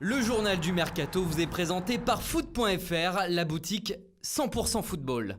Le journal du Mercato vous est présenté par foot.fr, la boutique 100% football.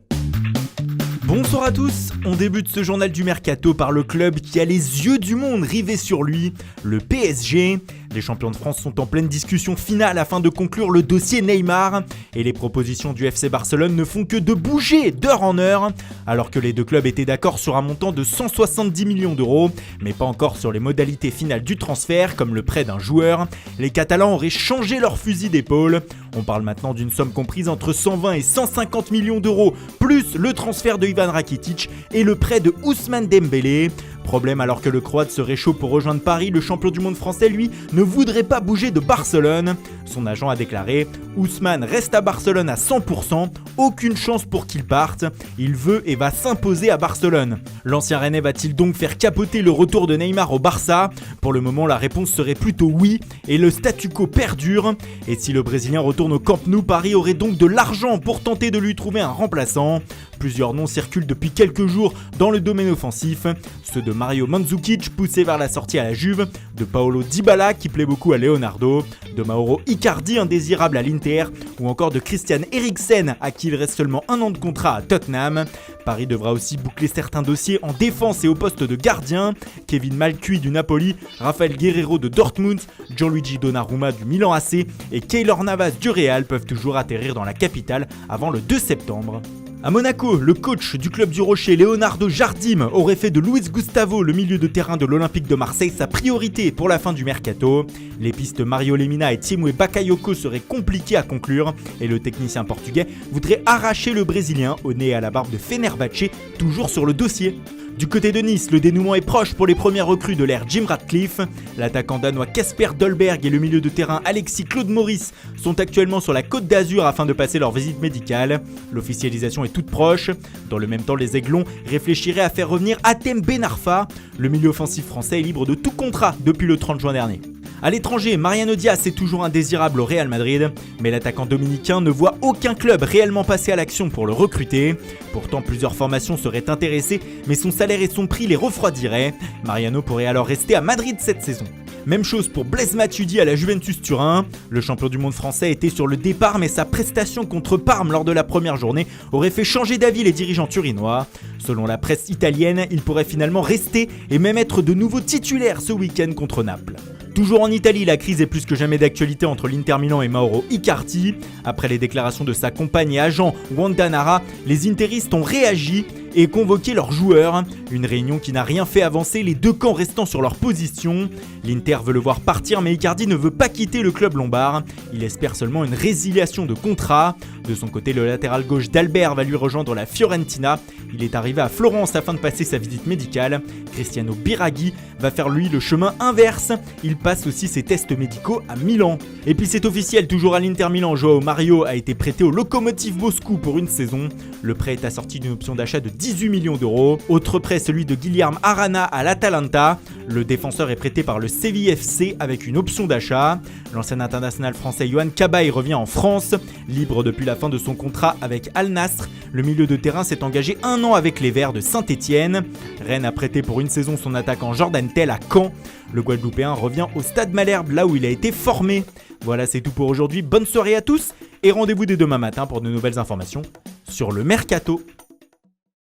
Bonsoir à tous, on débute ce journal du Mercato par le club qui a les yeux du monde rivés sur lui, le PSG. Les champions de France sont en pleine discussion finale afin de conclure le dossier Neymar et les propositions du FC Barcelone ne font que de bouger d'heure en heure alors que les deux clubs étaient d'accord sur un montant de 170 millions d'euros mais pas encore sur les modalités finales du transfert comme le prêt d'un joueur. Les Catalans auraient changé leur fusil d'épaule. On parle maintenant d'une somme comprise entre 120 et 150 millions d'euros plus le transfert de Ivan Rakitic et le prêt de Ousmane Dembélé. Problème, alors que le Croate serait chaud pour rejoindre Paris, le champion du monde français, lui, ne voudrait pas bouger de Barcelone. Son agent a déclaré « Ousmane reste à Barcelone à 100%, aucune chance pour qu'il parte. Il veut et va s'imposer à Barcelone. » L'ancien Rennais va-t-il donc faire capoter le retour de Neymar au Barça ? Pour le moment, la réponse serait plutôt oui, et le statu quo perdure. Et si le Brésilien retourne au Camp Nou, Paris aurait donc de l'argent pour tenter de lui trouver un remplaçant. Plusieurs noms circulent depuis quelques jours dans le domaine offensif, ceux de Mario Mandzukic poussé vers la sortie à la Juve, de Paolo Dybala qui plaît beaucoup à Leonardo, de Mauro Icardi indésirable à l'Inter ou encore de Christian Eriksen à qui il reste seulement un an de contrat à Tottenham. Paris devra aussi boucler certains dossiers en défense et au poste de gardien, Kevin Malcuit du Napoli, Rafael Guerreiro de Dortmund, Gianluigi Donnarumma du Milan AC et Keylor Navas du Real peuvent toujours atterrir dans la capitale avant le 2 septembre. À Monaco, le coach du club du Rocher, Leonardo Jardim, aurait fait de Luis Gustavo, le milieu de terrain de l'Olympique de Marseille, sa priorité pour la fin du mercato. Les pistes Mario Lemina et Timoué Bakayoko seraient compliquées à conclure et le technicien portugais voudrait arracher le Brésilien au nez et à la barbe de Fenerbahçe, toujours sur le dossier. Du côté de Nice, le dénouement est proche pour les premières recrues de l'ère Jim Ratcliffe. L'attaquant danois Kasper Dolberg et le milieu de terrain Alexis Claude Maurice sont actuellement sur la Côte d'Azur afin de passer leur visite médicale. L'officialisation est toute proche. Dans le même temps, les Aiglons réfléchiraient à faire revenir Hatem Ben Arfa. Le milieu offensif français est libre de tout contrat depuis le 30 juin dernier. À l'étranger, Mariano Diaz est toujours indésirable au Real Madrid, mais l'attaquant dominicain ne voit aucun club réellement passer à l'action pour le recruter. Pourtant, plusieurs formations seraient intéressées, mais son salaire et son prix les refroidiraient. Mariano pourrait alors rester à Madrid cette saison. Même chose pour Blaise Matuidi à la Juventus Turin. Le champion du monde français était sur le départ, mais sa prestation contre Parme lors de la première journée aurait fait changer d'avis les dirigeants turinois. Selon la presse italienne, il pourrait finalement rester et même être de nouveau titulaire ce week-end contre Naples. Toujours en Italie, la crise est plus que jamais d'actualité entre l'Inter Milan et Mauro Icardi. Après les déclarations de sa compagne et agent Wanda Nara, les interistes ont réagi et convoqué leurs joueurs. Une réunion qui n'a rien fait avancer les deux camps restant sur leur position. L'Inter veut le voir partir mais Icardi ne veut pas quitter le club lombard. Il espère seulement une résiliation de contrat. De son côté, le latéral gauche d'Albert va lui rejoindre la Fiorentina. Il est arrivé à Florence afin de passer sa visite médicale. Cristiano Biraghi va faire lui le chemin inverse. Il passe aussi ses tests médicaux à Milan. Et puis c'est officiel, toujours à l'Inter Milan, Joao Mario a été prêté au Lokomotiv Moscou pour une saison. Le prêt est assorti d'une option d'achat de 18 millions d'euros. Autre prêt, celui de Guilherme Arana à l'Atalanta. Le défenseur est prêté par le Séville FC avec une option d'achat. L'ancien international français Yohan Cabaye revient en France. Libre depuis la fin de son contrat avec Al Nassr, le milieu de terrain s'est engagé un an avec les Verts de Saint-Étienne. Rennes a prêté pour une saison son attaquant Jordan Tell à Caen. Le Guadeloupéen revient au Stade Malherbe, là où il a été formé. Voilà, c'est tout pour aujourd'hui. Bonne soirée à tous et rendez-vous dès demain matin pour de nouvelles informations sur le Mercato.